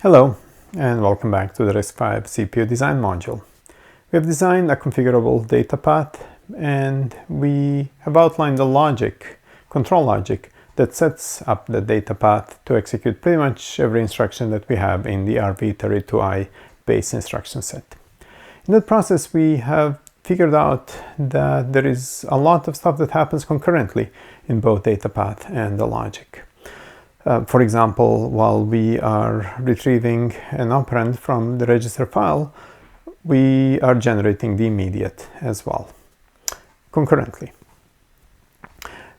Hello, and welcome back to the RISC-V CPU design module. We have designed a configurable data path, and we have outlined the logic, control logic, that sets up the data path to execute pretty much every instruction that we have in the RV32i base instruction set. In that process, we have figured out that there is a lot of stuff that happens concurrently in both data path and the logic. For example, while we are retrieving an operand from the register file, we are generating the immediate as well, concurrently.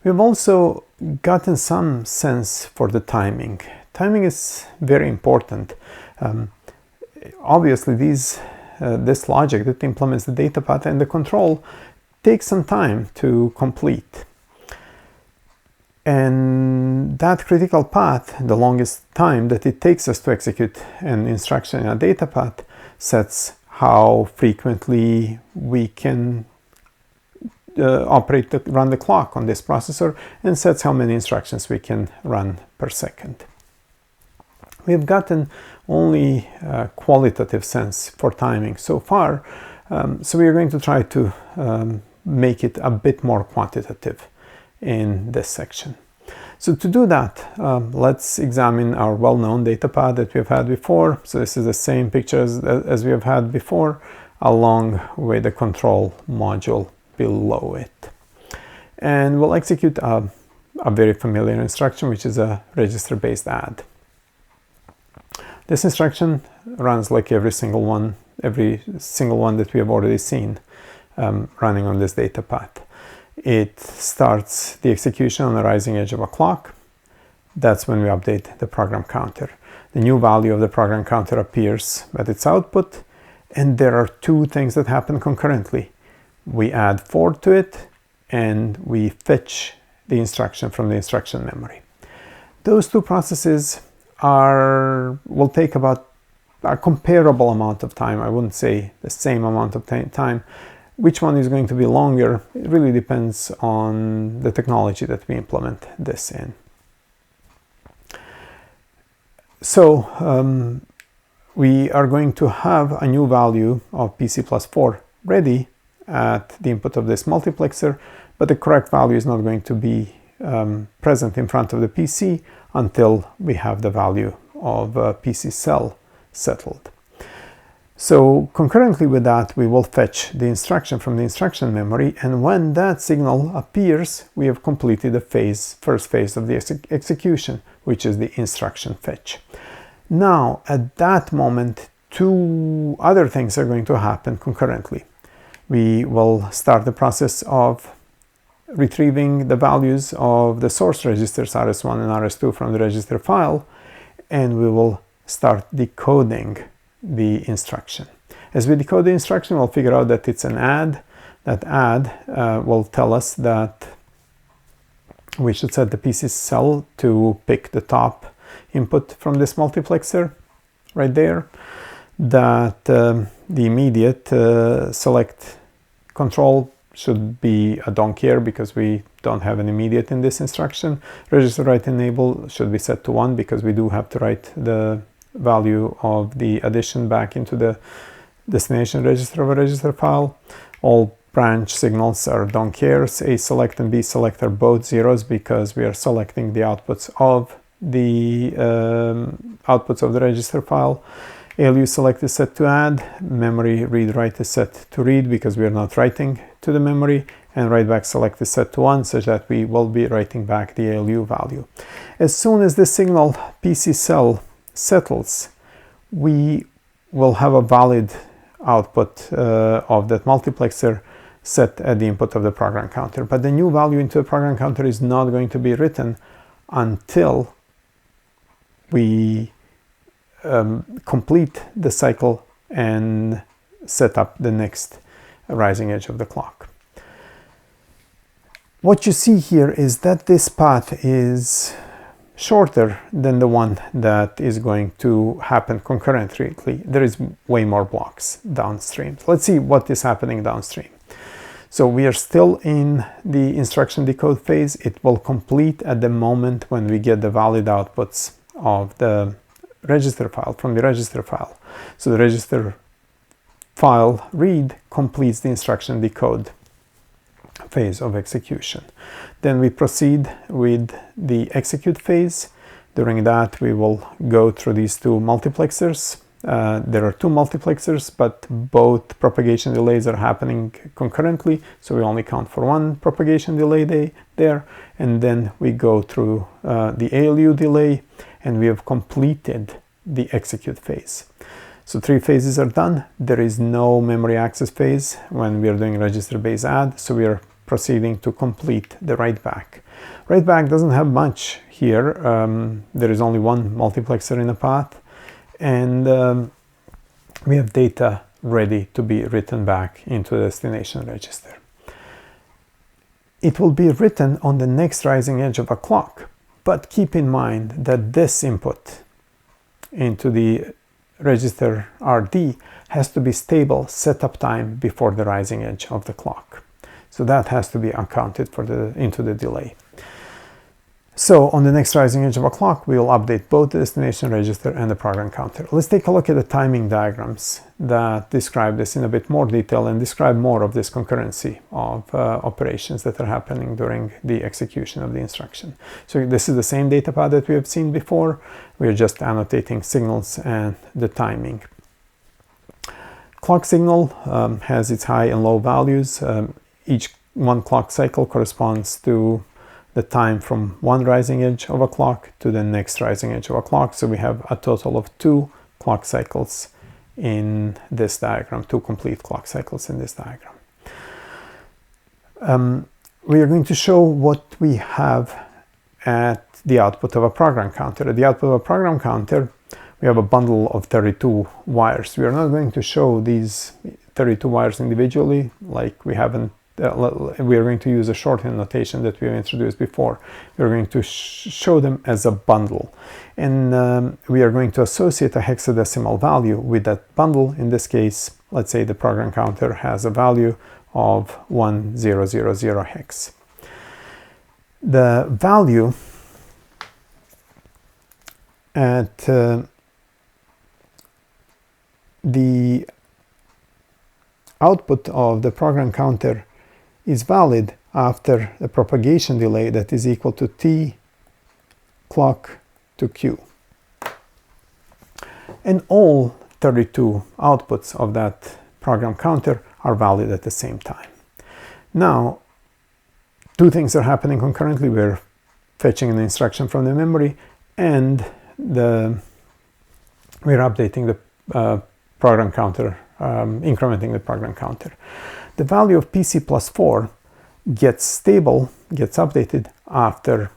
We've also gotten some sense for the timing. Timing is very important. Obviously, this logic that implements the data path and the control takes some time to complete. And that critical path, the longest time that it takes us to execute an instruction in a data path, sets how frequently we can run the clock on this processor, and sets how many instructions we can run per second. We've gotten only a qualitative sense for timing so far, so we are going to try to make it a bit more quantitative in this section. So to do that, let's examine our well-known data path that we've had before. So this is the same picture as we have had before, along with the control module below it. And we'll execute a very familiar instruction, which is a register-based add. This instruction runs like every single one that we have already seen running on this data path. It starts the execution on the rising edge of a clock. That's when we update the program counter. The new value of the program counter appears at its output, and there are two things that happen concurrently. We add 4 to it, and we fetch the instruction from the instruction memory. Those two processes will take about a comparable amount of time. I wouldn't say the same amount of time. Which one is going to be longer? It really depends on the technology that we implement this in. So we are going to have a new value of PC+4 ready at the input of this multiplexer, but the correct value is not going to be present in front of the PC until we have the value of PC cell settled. So concurrently with that, we will fetch the instruction from the instruction memory, and when that signal appears, we have completed the first phase of the execution, which is the instruction fetch. Now, at that moment, two other things are going to happen concurrently. We will start the process of retrieving the values of the source registers RS1 and RS2 from the register file, and we will start decoding the instruction. As we decode the instruction, we'll figure out that it's an add. That add will tell us that we should set the PC cell to pick the top input from this multiplexer right there. That the immediate select control should be a don't care because we don't have an immediate in this instruction. Register write enable should be set to 1 because we do have to write the value of the addition back into the destination register of a register file. All branch signals are don't cares. A select and B select are both zeros because we are selecting the outputs of the register file. ALU select is set to add. Memory read write is set to read because we are not writing to the memory. And write back select is set to 1 such that we will be writing back the ALU value. As soon as this signal PC cell settles, we will have a valid output of that multiplexer set at the input of the program counter. But the new value into the program counter is not going to be written until we complete the cycle and set up the next rising edge of the clock. What you see here is that this path is shorter than the one that is going to happen concurrently. There is way more blocks downstream. Let's see what is happening downstream. So we are still in the instruction decode phase. It will complete at the moment when we get the valid outputs of the register file, from the register file. So the register file read completes the instruction decode phase of execution. Then we proceed with the execute phase. During that, we will go through these two multiplexers. There are two multiplexers, but both propagation delays are happening concurrently, so we only count for one propagation delay there. And then we go through the ALU delay, and we have completed the execute phase. So 3 phases are done. There is no memory access phase when we are doing register-based add, so we are proceeding to complete the write back. Write back doesn't have much here. There is only one multiplexer in the path, and we have data ready to be written back into the destination register. It will be written on the next rising edge of a clock, but keep in mind that this input into the register RD has to be stable setup time before the rising edge of the clock. So that has to be accounted for into the delay. So on the next rising edge of a clock, we will update both the destination register and the program counter. Let's take a look at the timing diagrams that describe this in a bit more detail and describe more of this concurrency of operations that are happening during the execution of the instruction. So this is the same data path that we have seen before. We are just annotating signals and the timing. Clock signal has its high and low values. Each one clock cycle corresponds to the time from one rising edge of a clock to the next rising edge of a clock. So we have a total of 2 clock cycles in this diagram, 2 complete clock cycles in this diagram. We are going to show what we have at the output of a program counter. At the output of a program counter, we have a bundle of 32 wires. We are not going to show these 32 wires individually, like we haven't. We are going to use a shorthand notation that we have introduced before. We are going to show them as a bundle, and we are going to associate a hexadecimal value with that bundle. In this case, let's say the program counter has a value of 1000 hex. The value at the output of the program counter is valid after the propagation delay that is equal to T clock to Q. And all 32 outputs of that program counter are valid at the same time. Now, 2 things are happening concurrently. We're fetching an instruction from the memory, and we're updating the program counter, incrementing the program counter. The value of PC plus 4 gets stable, gets updated after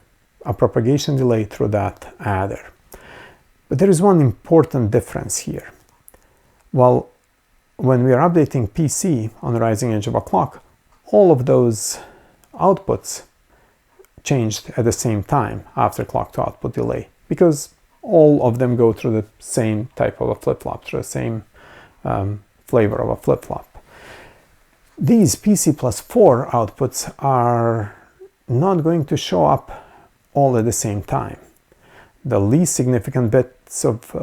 a propagation delay through that adder. But there is one important difference here. Well, when we are updating PC on the rising edge of a clock, all of those outputs changed at the same time after clock to output delay, because all of them go through the same type of a flip-flop, through the same flavor of a flip-flop. These PC plus 4 outputs are not going to show up all at the same time. The least significant bits of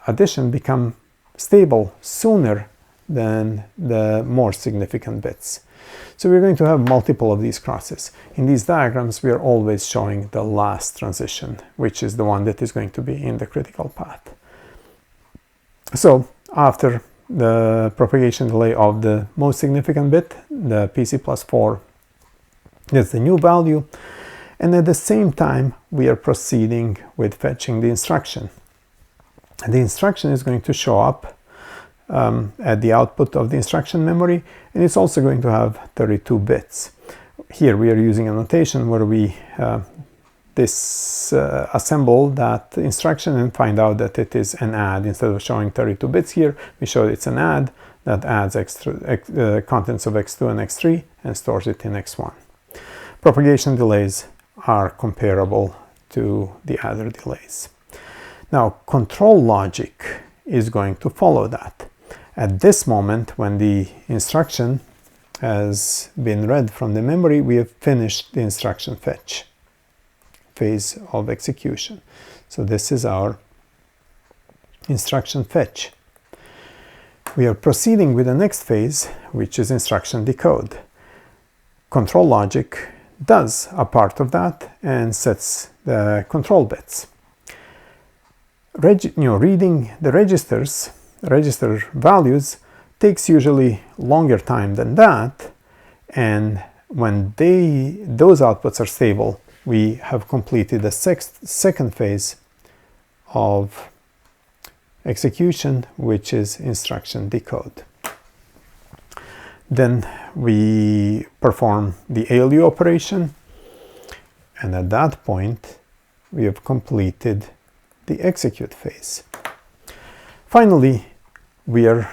addition become stable sooner than the more significant bits. So we're going to have multiple of these crosses. In these diagrams, we are always showing the last transition, which is the one that is going to be in the critical path. So after the propagation delay of the most significant bit, the PC plus 4 is the new value, and at the same time we are proceeding with fetching the instruction. And the instruction is going to show up at the output of the instruction memory, and it's also going to have 32 bits. Here we are using a notation where we assemble that instruction and find out that it is an add. Instead of showing 32 bits here, we show it's an add that adds contents of x2 and x3 and stores it in x1. Propagation delays are comparable to the adder delays. Now, control logic is going to follow that. At this moment, when the instruction has been read from the memory, we have finished the instruction fetch phase of execution. So this is our instruction fetch. We are proceeding with the next phase, which is instruction decode. Control logic does a part of that and sets the control bits. Reading the register values takes usually longer time than that, and when those outputs are stable, we have completed the second phase of execution, which is instruction decode. Then we perform the ALU operation, and at that point we have completed the execute phase. Finally, we are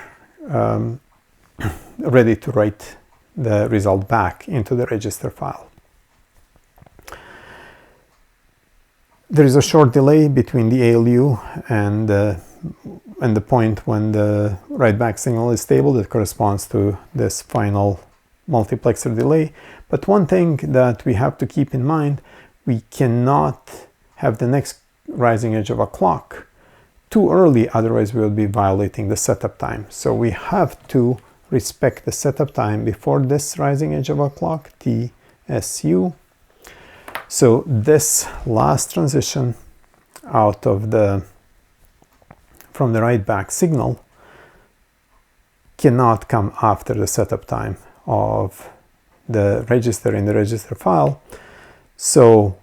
ready to write the result back into the register file. There is a short delay between the ALU and the point when the write-back signal is stable that corresponds to this final multiplexer delay. But one thing that we have to keep in mind, we cannot have the next rising edge of a clock too early, otherwise we will be violating the setup time. So we have to respect the setup time before this rising edge of a clock, TSU. So this last transition out of from the write-back signal cannot come after the setup time of the register in the register file. So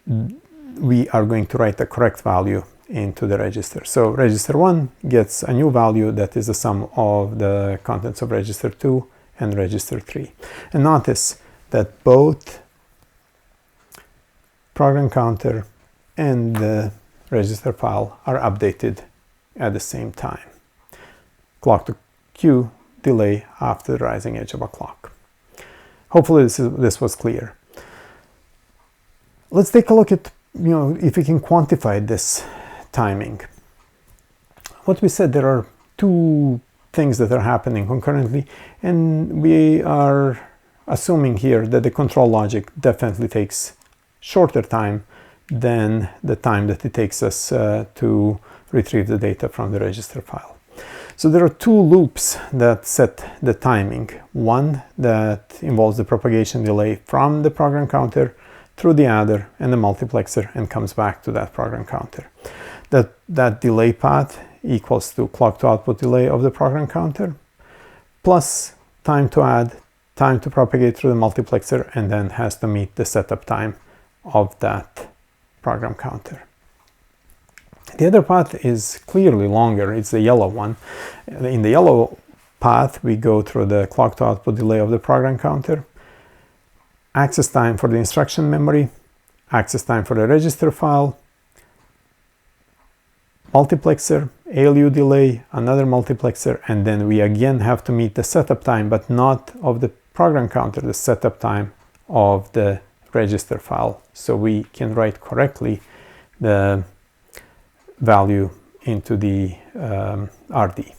we are going to write the correct value into the register. So register 1 gets a new value that is the sum of the contents of register 2 and register 3. And notice that both program counter and the register file are updated at the same time. Clock to Q delay after the rising edge of a clock. Hopefully this was clear. Let's take a look at if we can quantify this timing. What we said, there are two things that are happening concurrently, and we are assuming here that the control logic definitely takes shorter time than the time that it takes us to retrieve the data from the register file. So there are two loops that set the timing. One that involves the propagation delay from the program counter through the adder and the multiplexer and comes back to that program counter. That delay path equals to clock to output delay of the program counter plus time to add, time to propagate through the multiplexer, and then has to meet the setup time of that program counter. The other path is clearly longer. It's the yellow one. In the yellow path, we go through the clock to output delay of the program counter, access time for the instruction memory, access time for the register file, multiplexer, ALU delay, another multiplexer, and then we again have to meet the setup time, but not of the program counter, the setup time of the register file, so we can write correctly the value into the RD.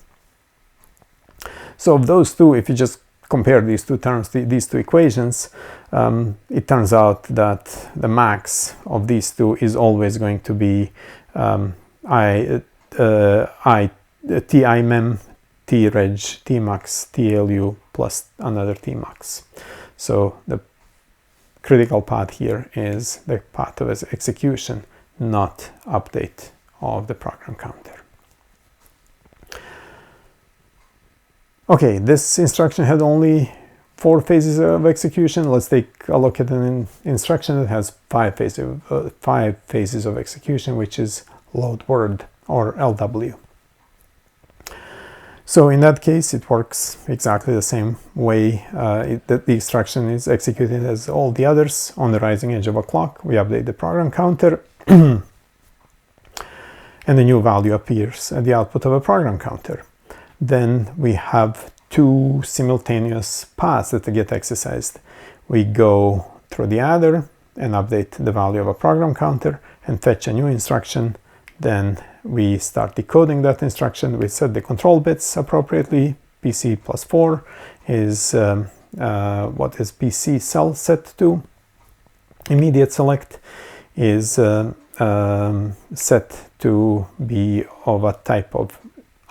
So of those two, if you just compare these two terms, these two equations, it turns out that the max of these two is always going to be TIMEM, TREG, TMAX, TLU plus another TMAX. So the critical path here is the path of execution, not update of the program counter. Okay, this instruction had only 4 phases of execution. Let's take a look at an instruction that has 5 phases of execution, which is load word, or LW. So in that case, it works exactly the same way. The instruction is executed as all the others. On the rising edge of a clock, we update the program counter, and the new value appears at the output of a program counter. Then we have 2 simultaneous paths that get exercised. We go through the adder and update the value of a program counter and fetch a new instruction. Then we start decoding that instruction. We set the control bits appropriately. PC plus 4 is what is PC cell set to. Immediate select is set to be of a type of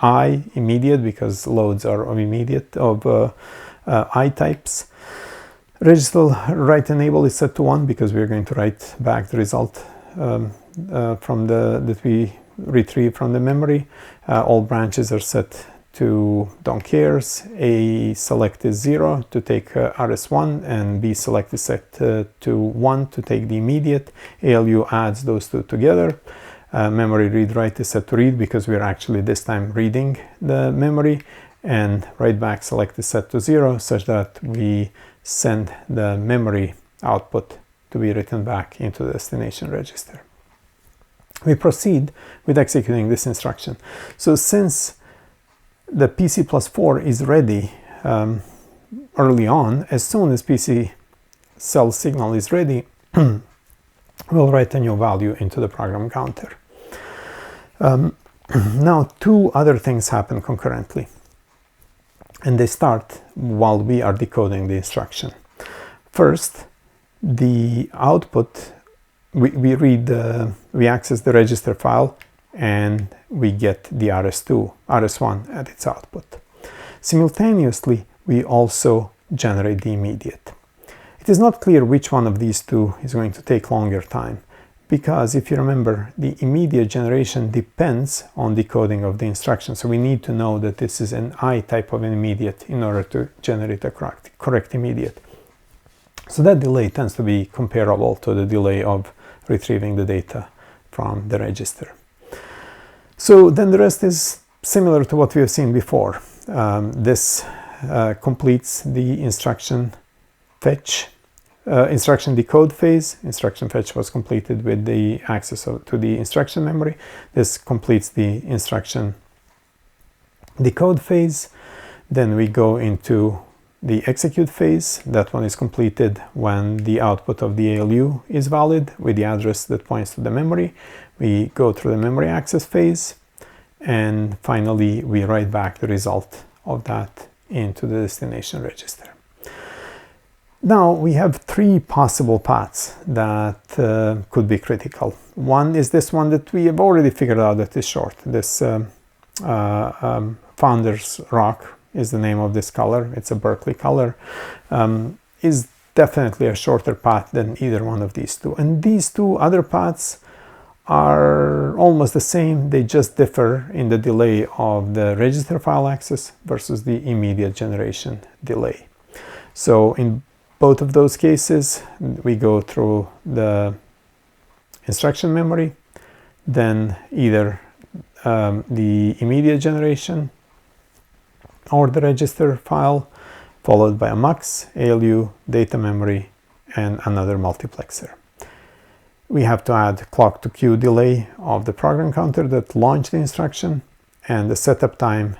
I, immediate, because loads are of immediate, of I types. Register write enable is set to 1 because we're going to write back the result that we retrieve from the memory. All branches are set to don't cares. A select is 0 to take RS1, and B select is set to 1 to take the immediate. ALU adds those two together. Memory read write is set to read because we're actually this time reading the memory, and write back select is set to 0 such that we send the memory output to be written back into the destination register. We proceed with executing this instruction. So since the PC plus 4 is ready early on, as soon as PC cell signal is ready, we'll write a new value into the program counter. Now, two other things happen concurrently, and they start while we are decoding the instruction. First, the output, we access the register file, and we get the RS1 at its output. Simultaneously, we also generate the immediate. It is not clear which one of these two is going to take longer time, because if you remember, the immediate generation depends on decoding of the instruction. So we need to know that this is an I type of an immediate in order to generate a correct immediate. So that delay tends to be comparable to the delay of retrieving the data from the register. So then the rest is similar to what we have seen before. This completes the instruction fetch, instruction decode phase. Instruction fetch was completed with the access to the instruction memory. This completes the instruction decode phase. Then we go into the execute phase. That one is completed when the output of the ALU is valid with the address that points to the memory. We go through the memory access phase, and finally we write back the result of that into the destination register. Now we have three possible paths that could be critical. One is this one that we have already figured out that is short. This Founder's Rock is the name of this color. It's a Berkeley color. Is definitely a shorter path than either one of these two. And these two other paths are almost the same. They just differ in the delay of the register file access versus the immediate generation delay. So in both of those cases, we go through the instruction memory, then either the immediate generation or the register file, followed by a MUX, ALU, data memory, and another multiplexer. We have to add clock to queue delay of the program counter that launched the instruction, and the setup time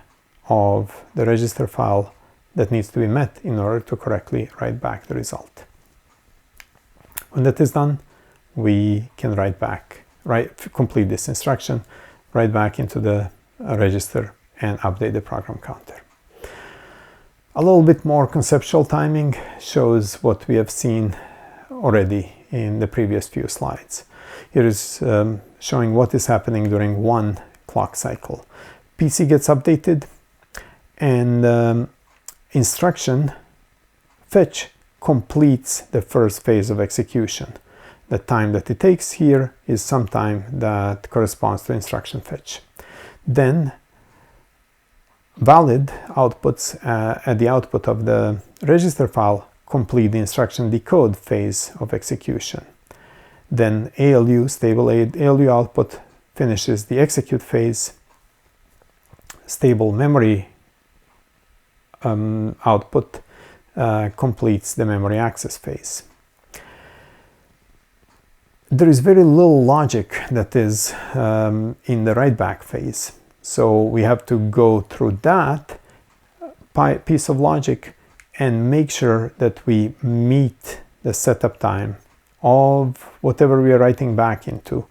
of the register file that needs to be met in order to correctly write back the result. When that is done, we can complete this instruction, write back into the register, and update the program counter. A little bit more conceptual timing shows what we have seen already in the previous few slides. Here is showing what is happening during one clock cycle. PC gets updated, and instruction fetch completes the first phase of execution. The time that it takes here is some time that corresponds to instruction fetch. Then valid outputs at the output of the register file complete the instruction decode phase of execution. Then ALU, stable ALU output, finishes the execute phase. Stable memory output completes the memory access phase. There is very little logic that is in the write back phase. So we have to go through that piece of logic and make sure that we meet the setup time of whatever we are writing back into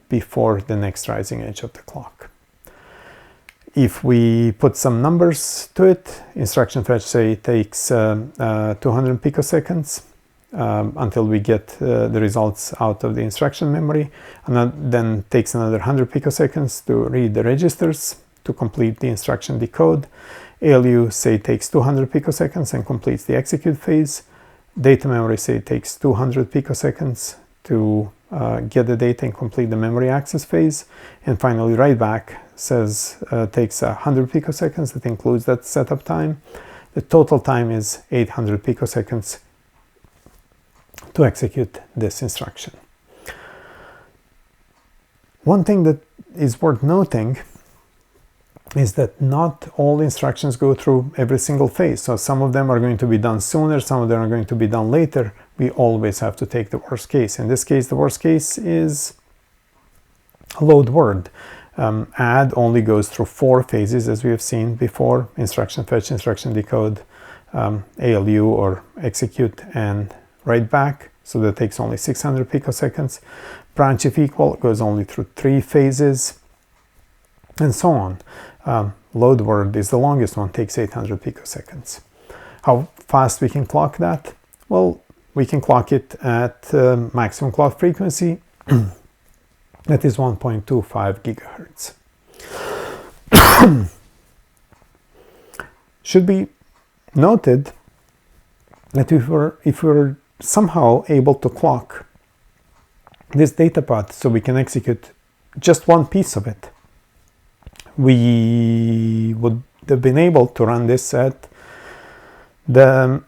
before the next rising edge of the clock. If we put some numbers to it, instruction fetch say takes 200 picoseconds, until we get the results out of the instruction memory, and that then takes another 100 picoseconds to read the registers to complete the instruction decode. ALU, say, takes 200 picoseconds and completes the execute phase. Data memory, say, takes 200 picoseconds to get the data and complete the memory access phase. And finally, write back says takes 100 picoseconds. That includes that setup time. The total time is 800 picoseconds to execute this instruction. One thing that is worth noting is that not all instructions go through every single phase. So some of them are going to be done sooner, some of them are going to be done later. We always have to take the worst case. In this case, the worst case is load word. Add only goes through 4 phases, as we have seen before: instruction fetch, instruction decode, ALU or execute, and write back. So that takes only 600 picoseconds. Branch if equal goes only through 3 phases, and so on. Load word is the longest one, takes 800 picoseconds. How fast we can clock that? Well, we can clock it at maximum clock frequency. That is 1.25 gigahertz. Should be noted that if we're somehow able to clock this data path so we can execute just one piece of it, we would have been able to run this at the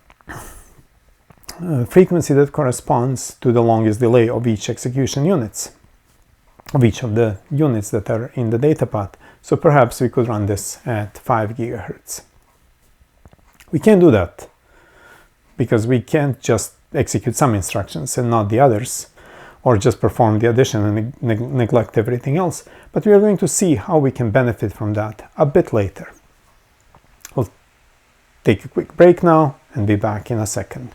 frequency that corresponds to the longest delay of each execution units, of each of the units that are in the data path. So perhaps we could run this at 5 gigahertz. We can't do that because we can't just execute some instructions and not the others, or just perform the addition and neglect everything else. But we are going to see how we can benefit from that a bit later. We'll take a quick break now and be back in a second.